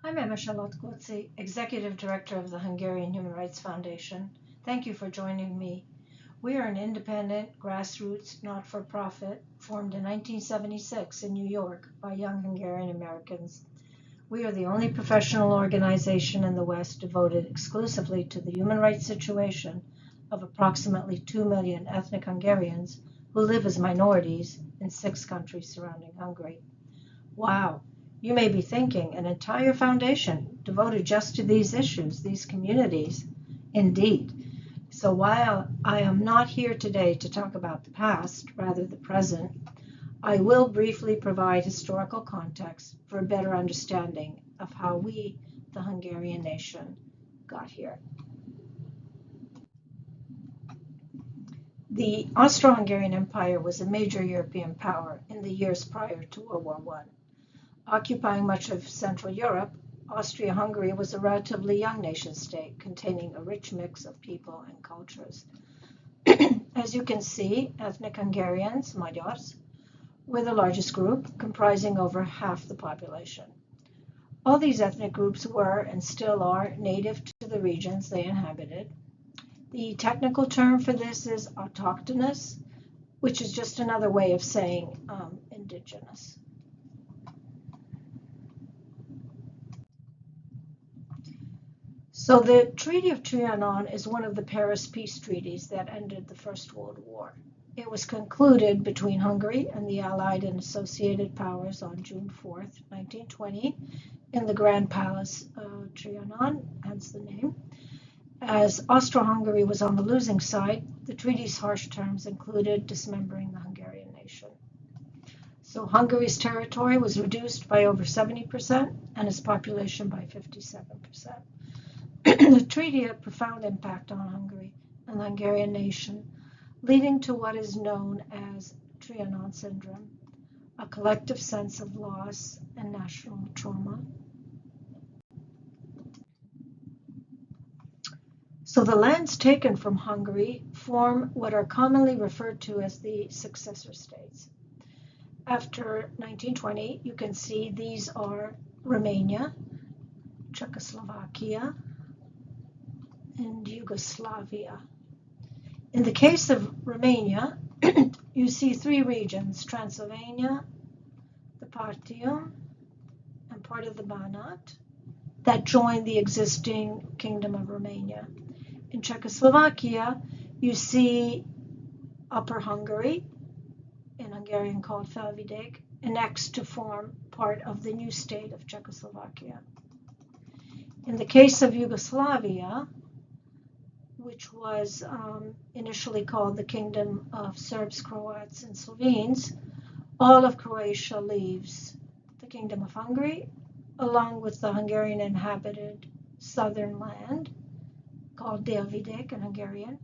I'm Emese Latkóczy, Executive Director of the Hungarian Human Rights Foundation. Thank you for joining me. We are an independent, grassroots, not-for-profit formed in 1976 in New York by young Hungarian Americans. We are the only professional organization in the West devoted exclusively to the human rights situation of approximately 2 million ethnic Hungarians who live as minorities in 6 countries surrounding Hungary. Wow! You may be thinking, an entire foundation devoted just to these issues, these communities. Indeed. So while I am not here today to talk about the past, rather the present, I will briefly provide historical context for a better understanding of how we, the Hungarian nation, got here. The Austro-Hungarian Empire was a major European power in the years prior to World War I. Occupying much of Central Europe, Austria-Hungary was a relatively young nation-state containing a rich mix of people and cultures. As you can see, ethnic Hungarians, Magyars, were the largest group, comprising over half the population. All these ethnic groups were and still are native to the regions they inhabited. The technical term for this is autochthonous, which is just another way of saying indigenous. So the Treaty of Trianon is one of the Paris peace treaties that ended the First World War. It was concluded between Hungary and the Allied and associated powers on June 4th, 1920, in the Grand Palace of Trianon, hence the name. As Austro-Hungary was on the losing side, the treaty's harsh terms included dismembering the Hungarian nation. So Hungary's territory was reduced by over 70% and its population by 57%. The treaty had a profound impact on Hungary and the Hungarian nation, leading to what is known as Trianon syndrome, a collective sense of loss and national trauma. So the lands taken from Hungary form what are commonly referred to as the successor states. After 1920, you can see these are Romania, Czechoslovakia, and Yugoslavia. In the case of Romania, you see 3 regions, Transylvania, the Partium, and part of the Banat, that join the existing Kingdom of Romania. In Czechoslovakia, you see Upper Hungary, in Hungarian called Felvidék, annexed to form part of the new state of Czechoslovakia. In the case of Yugoslavia, which was initially called the Kingdom of Serbs, Croats, and Slovenes, all of Croatia leaves the Kingdom of Hungary, along with the Hungarian inhabited southern land, called Délvidék in Hungarian,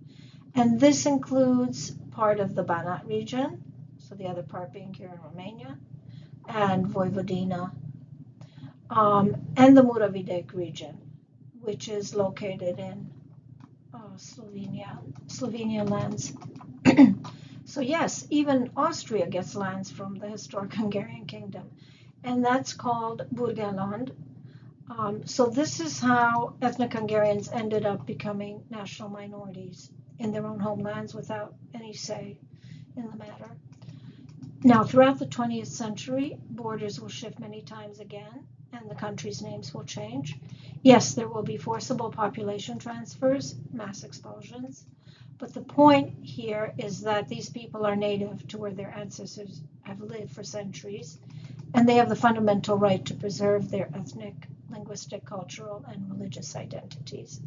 and this includes part of the Banat region, so the other part being here in Romania, and Vojvodina, and the Muravidék region, which is located in Slovenian lands. So yes, even Austria gets lands from the historic Hungarian kingdom, and that's called Burgenland. So this is how ethnic Hungarians ended up becoming national minorities in their own homelands without any say in the matter. Now, throughout the 20th century, borders will shift many times again, and the countries' names will change. Yes, there will be forcible population transfers, mass expulsions, but the point here is that these people are native to where their ancestors have lived for centuries, and they have the fundamental right to preserve their ethnic, linguistic, cultural, and religious identities.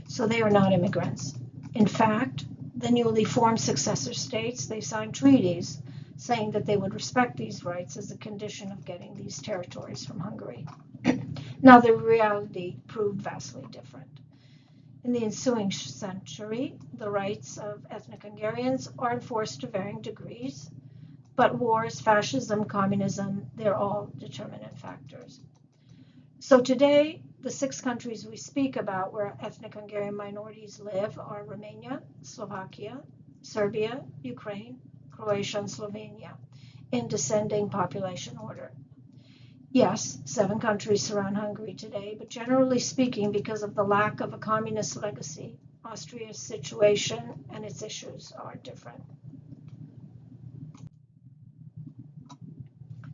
So they are not immigrants. In fact, the newly formed successor states, they signed treaties saying that they would respect these rights as a condition of getting these territories from Hungary. Now, the reality proved vastly different. In the ensuing century, the rights of ethnic Hungarians are enforced to varying degrees, but wars, fascism, communism, they're all determinant factors. So today, the 6 countries we speak about where ethnic Hungarian minorities live are Romania, Slovakia, Serbia, Ukraine, Croatia, and Slovenia, in descending population order. Yes, 7 countries surround Hungary today, but generally speaking, because of the lack of a communist legacy, Austria's situation and its issues are different.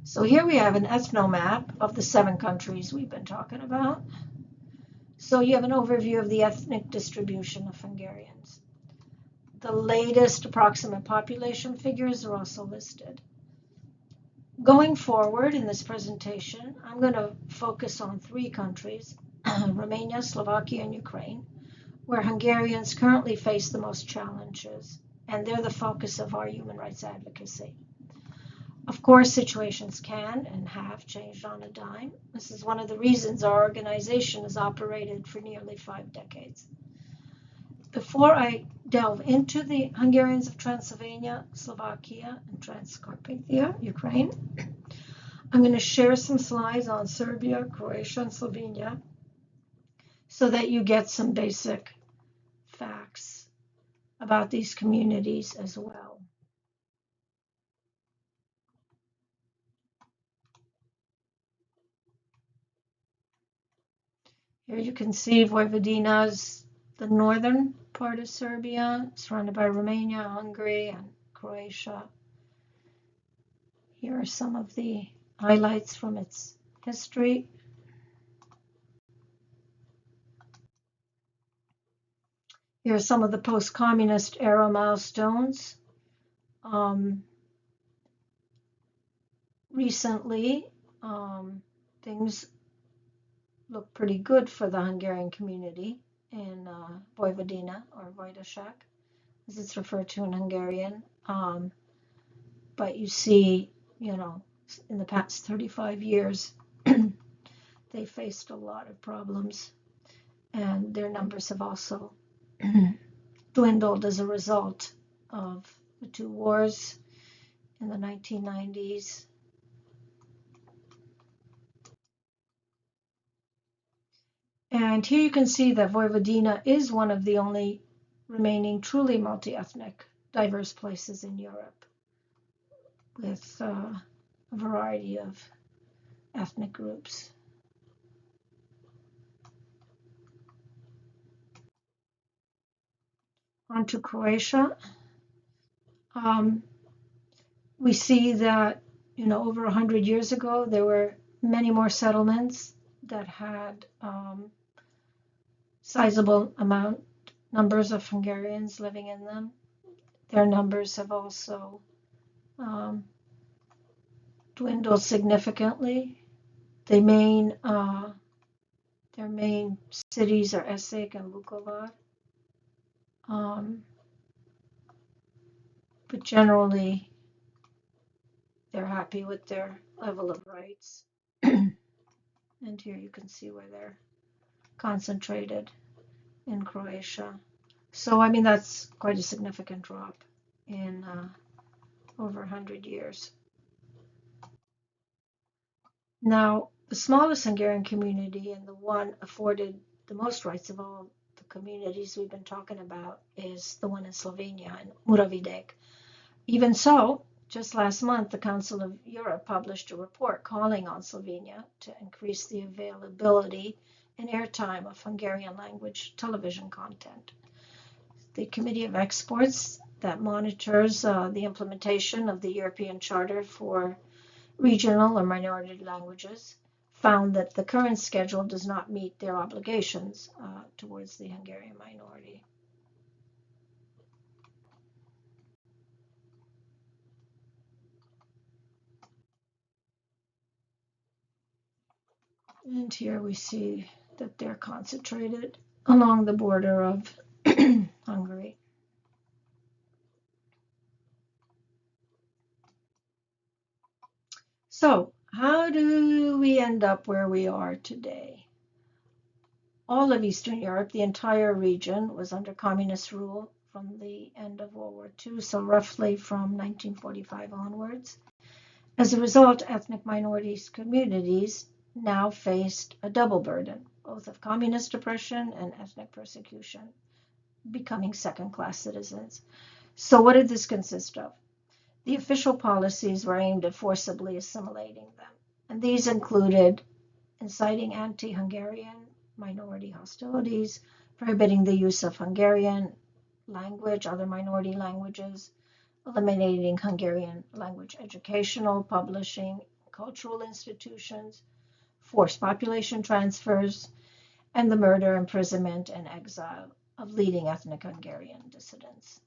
So here we have an ethnomap of the 7 countries we've been talking about. So you have an overview of the ethnic distribution of Hungarians. The latest approximate population figures are also listed. Going forward in this presentation, I'm going to focus on 3 countries, Romania, Slovakia, and Ukraine, where Hungarians currently face the most challenges, and they're the focus of our human rights advocacy. Of course, situations can and have changed on a dime. This is one of the reasons our organization has operated for nearly 5 decades. Before I delve into the Hungarians of Transylvania, Slovakia, and Transcarpathia, Ukraine, I'm going to share some slides on Serbia, Croatia, and Slovenia so that you get some basic facts about these communities as well. Here you can see Vojvodina's the northern part of Serbia, surrounded by Romania, Hungary, and Croatia. Here are some of the highlights from its history. Here are some of the post-communist era milestones. Recently, things look pretty good for the Hungarian community in Vojvodina, or Vajdaság, as it's referred to in Hungarian. But you see, in the past 35 years, they faced a lot of problems, and their numbers have also dwindled as a result of the 2 wars in the 1990s. And here you can see that Vojvodina is one of the only remaining truly multi-ethnic, diverse places in Europe, with a variety of ethnic groups. On to Croatia. We see that, over 100 years ago, there were many more settlements that had sizable numbers of Hungarians living in them. Their numbers have also dwindled significantly. Their main cities are Essek and Vukovar. But generally, they're happy with their level of rights. And here you can see where they're concentrated in Croatia. So, that's quite a significant drop in over 100 years. Now, the smallest Hungarian community and the one afforded the most rights of all the communities we've been talking about is the one in Slovenia, in Muravideg. Even so, just last month, the Council of Europe published a report calling on Slovenia to increase the availability and airtime of Hungarian language television content. The Committee of Exports that monitors the implementation of the European Charter for Regional or Minority Languages found that the current schedule does not meet their obligations towards the Hungarian minority. And here we see that they're concentrated along the border of Hungary. So, how do we end up where we are today? All of Eastern Europe, the entire region, was under communist rule from the end of World War II, so roughly from 1945 onwards. As a result, ethnic minorities communities now faced a double burden, both of communist oppression and ethnic persecution, becoming second-class citizens. So what did this consist of? The official policies were aimed at forcibly assimilating them, And these included inciting anti-Hungarian minority hostilities, prohibiting the use of Hungarian language, other minority languages, eliminating Hungarian language educational, publishing, cultural institutions, forced population transfers, and the murder, imprisonment, and exile of leading ethnic Hungarian dissidents.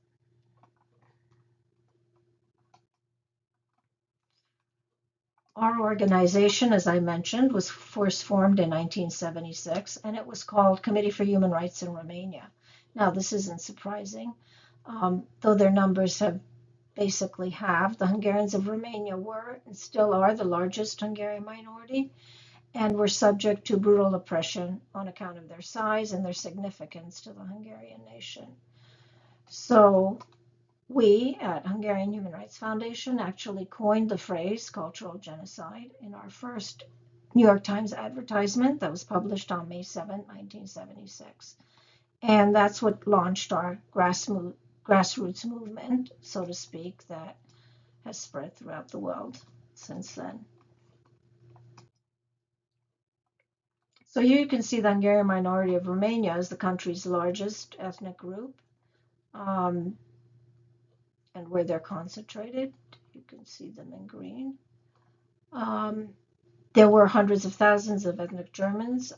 Our organization, as I mentioned, was first formed in 1976, and it was called Committee for Human Rights in Romania. Now, this isn't surprising, though their numbers have basically halved. The Hungarians of Romania were and still are the largest Hungarian minority, and were subject to brutal oppression on account of their size and their significance to the Hungarian nation. So we at Hungarian Human Rights Foundation actually coined the phrase cultural genocide in our first New York Times advertisement that was published on May 7, 1976. And that's what launched our grassroots movement, so to speak, that has spread throughout the world since then. So here you can see the Hungarian minority of Romania is the country's largest ethnic group, and where they're concentrated. You can see them in green. There were hundreds of thousands of ethnic Germans.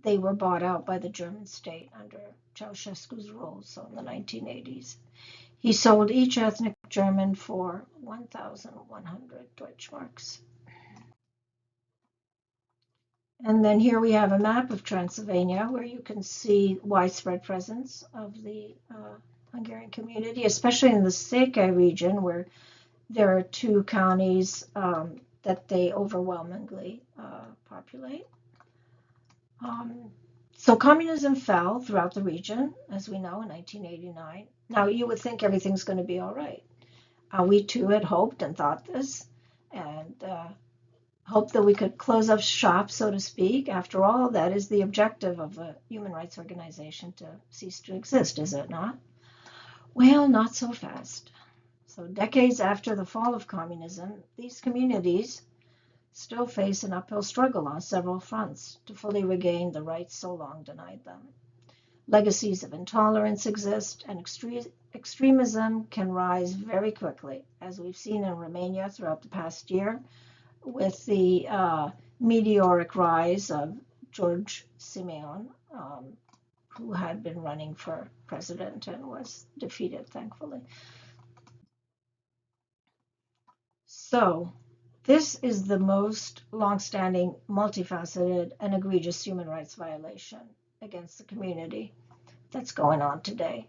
They were bought out by the German state under Ceausescu's rule, so in the 1980s. He sold each ethnic German for 1,100 Deutschmarks. And then here we have a map of Transylvania where you can see widespread presence of the Hungarian community, especially in the Székely region where there are two counties that they overwhelmingly populate. So communism fell throughout the region, as we know, in 1989. Now you would think everything's going to be all right. We too had hoped and thought this, and hoped that we could close up shop, so to speak. After all, that is the objective of a human rights organization, to cease to exist, is it not? Well, not so fast. So decades after the fall of communism, these communities still face an uphill struggle on several fronts to fully regain the rights so long denied them. Legacies of intolerance exist, and extremism can rise very quickly, as we've seen in Romania throughout the past year, with the meteoric rise of George Simeon, who had been running for president and was defeated, thankfully. So this is the most longstanding, multifaceted, and egregious human rights violation against the community that's going on today.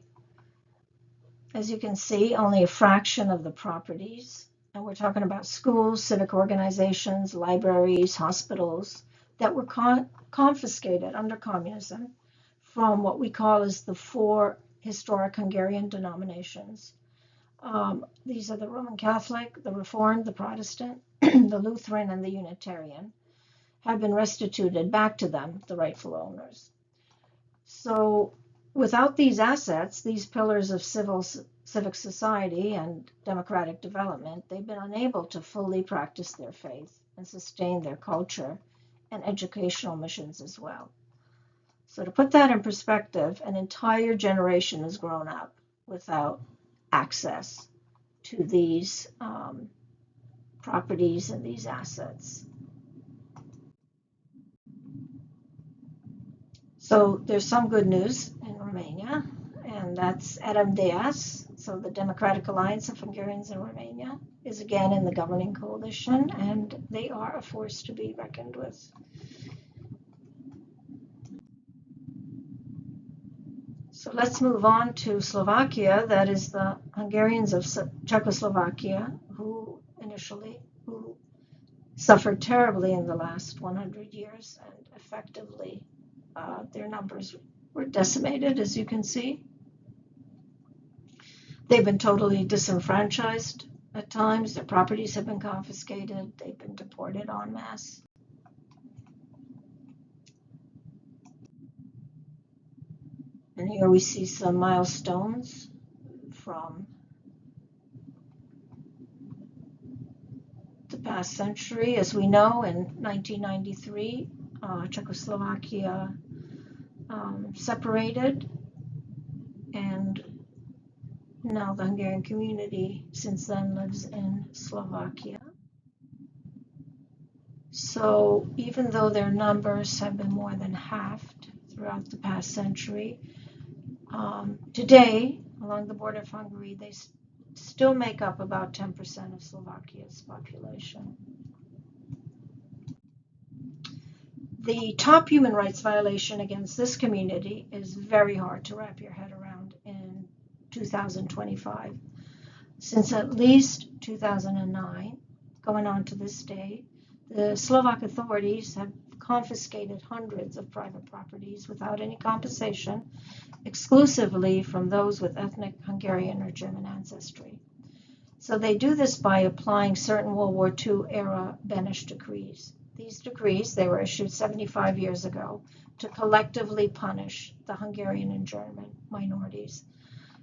As you can see, only a fraction of the properties, and we're talking about schools, civic organizations, libraries, hospitals, that were confiscated under communism from what we call as the four historic Hungarian denominations. These are the Roman Catholic, the Reformed, the Protestant, the Lutheran, and the Unitarian, have been restituted back to them, the rightful owners. So without these assets, these pillars of civic society and democratic development, they've been unable to fully practice their faith and sustain their culture and educational missions as well. So to put that in perspective, an entire generation has grown up without access to these properties and these assets. So there's some good news in Romania, and that's RMDS, so the Democratic Alliance of Hungarians in Romania, is again in the governing coalition, and they are a force to be reckoned with. So let's move on to Slovakia. That is the Hungarians of Czechoslovakia who suffered terribly in the last 100 years, and effectively their numbers were decimated, as you can see. They've been totally disenfranchised at times. Their properties have been confiscated. They've been deported en masse. And here we see some milestones from the past century. As we know, in 1993, Czechoslovakia separated, and now the Hungarian community since then lives in Slovakia. So even though their numbers have been more than halved throughout the past century, today, along the border of Hungary, they still make up about 10% of Slovakia's population. The top human rights violation against this community is very hard to wrap your head around in 2025. Since at least 2009, going on to this day, the Slovak authorities have confiscated hundreds of private properties without any compensation, exclusively from those with ethnic Hungarian or German ancestry. So they do this by applying certain World War II era Beneš decrees. These decrees, they were issued 75 years ago to collectively punish the Hungarian and German minorities.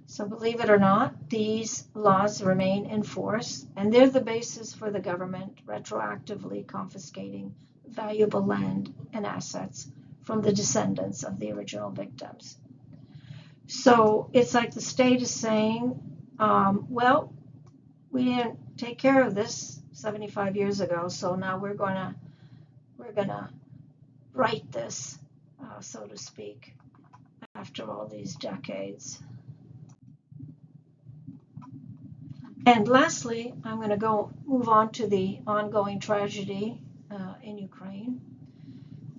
So believe it or not, these laws remain in force, and they're the basis for the government retroactively confiscating valuable land and assets from the descendants of the original victims. So it's like the state is saying, well, we didn't take care of this 75 years ago, so now we're gonna right this, so to speak, after all these decades. And lastly, I'm going to move on to the ongoing tragedy in Ukraine.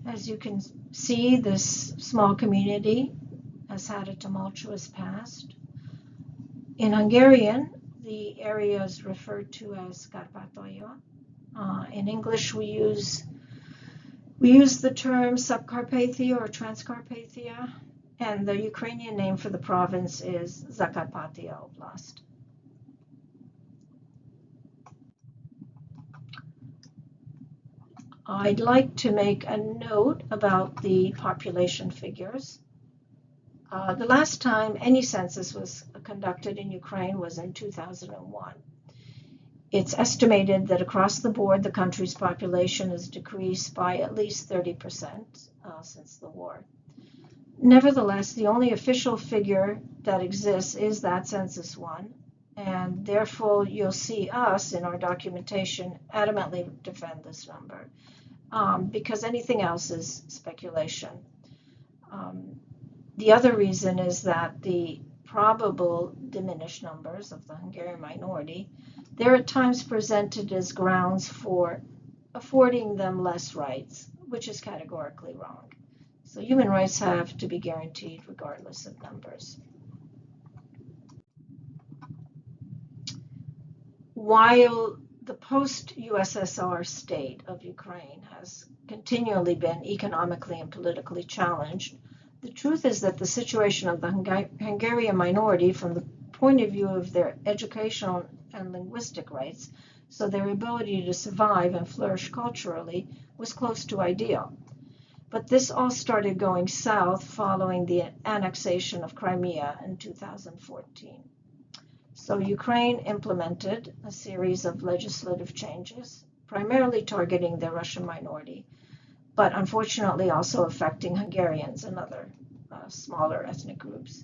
As you can see, this small community has had a tumultuous past. In Hungarian, the area is referred to as Kárpátalja. In English, we use the term Subcarpathia or Transcarpathia, and the Ukrainian name for the province is Zakarpattia Oblast. I'd like to make a note about the population figures. The last time any census was conducted in Ukraine was in 2001. It's estimated that across the board, the country's population has decreased by at least 30% since the war. Nevertheless, the only official figure that exists is that Census 1, and therefore you'll see us in our documentation adamantly defend this number, because anything else is speculation. The other reason is that the probable diminished numbers of the Hungarian minority, they're at times presented as grounds for affording them less rights, which is categorically wrong. So human rights have to be guaranteed regardless of numbers. While the post-USSR state of Ukraine has continually been economically and politically challenged, the truth is that the situation of the Hungarian minority from the point of view of their educational and linguistic rights, so their ability to survive and flourish culturally, was close to ideal. But this all started going south following the annexation of Crimea in 2014. So Ukraine implemented a series of legislative changes, primarily targeting the Russian minority, but unfortunately also affecting Hungarians and other smaller ethnic groups.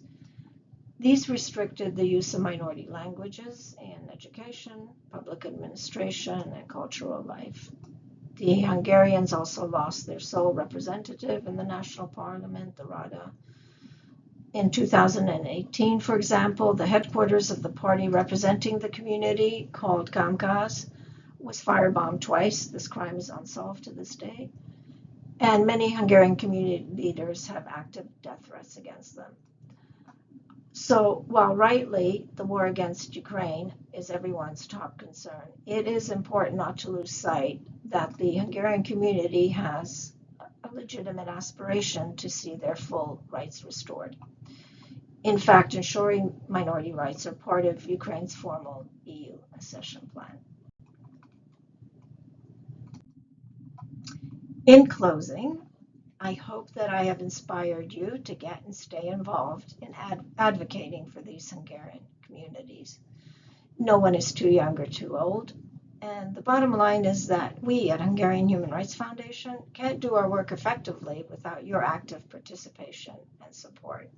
These restricted the use of minority languages in education, public administration, and cultural life. The Hungarians also lost their sole representative in the national parliament, the Rada. In 2018, for example, the headquarters of the party representing the community, called Kamkaz, was firebombed twice. This crime is unsolved to this day. And many Hungarian community leaders have active death threats against them. So while rightly the war against Ukraine is everyone's top concern, it is important not to lose sight that the Hungarian community has a legitimate aspiration to see their full rights restored. In fact, ensuring minority rights are part of Ukraine's formal EU accession plan. In closing, I hope that I have inspired you to get and stay involved in advocating for these Hungarian communities. No one is too young or too old. And the bottom line is that we at Hungarian Human Rights Foundation can't do our work effectively without your active participation and support.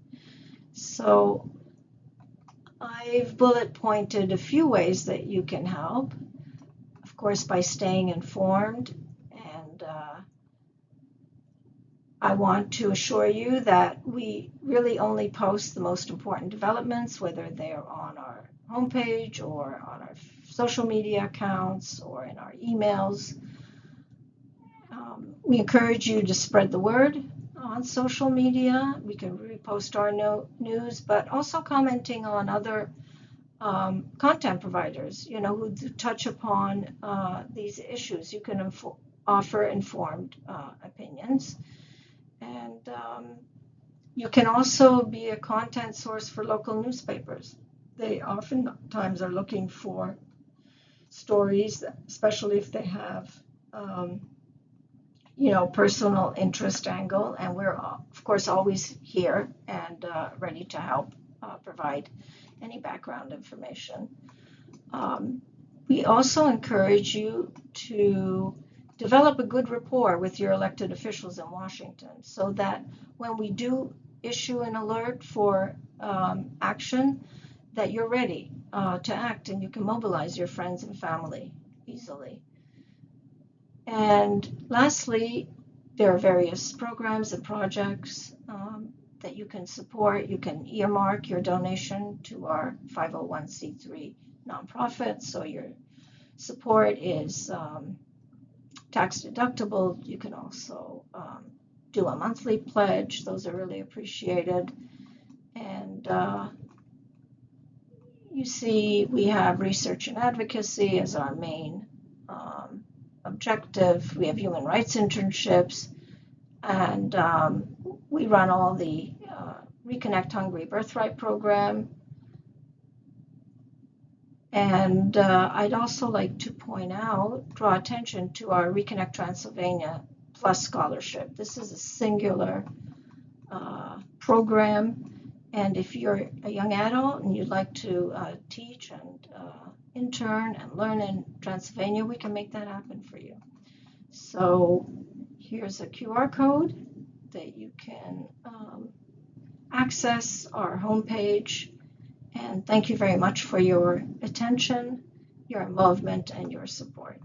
So I've bullet pointed a few ways that you can help. Of course, by staying informed, and I want to assure you that we really only post the most important developments, whether they're on our homepage or on our social media accounts or in our emails. We encourage you to spread the word on social media. We can repost our news, but also commenting on other content providers, who touch upon these issues. You can offer informed opinions. And you can also be a content source for local newspapers. They oftentimes are looking for stories, especially if they have, personal interest angle. And we're, of course, always here and ready to help provide any background information. We also encourage you to develop a good rapport with your elected officials in Washington so that when we do issue an alert for action, that you're ready to act and you can mobilize your friends and family easily. And lastly, there are various programs and projects that you can support. You can earmark your donation to our 501c3 nonprofit, so your support is tax deductible. You can also do a monthly pledge. Those are really appreciated. And you see, we have research and advocacy as our main objective. We have human rights internships, and we run all the Reconnect Hungary Birthright program. And I'd also like to draw attention to our Reconnect Transylvania Plus scholarship. This is a singular program, and if you're a young adult and you'd like to teach and intern and learn in Transylvania, we can make that happen for you. So here's a QR code that you can access our homepage. And thank you very much for your attention, your involvement, and your support.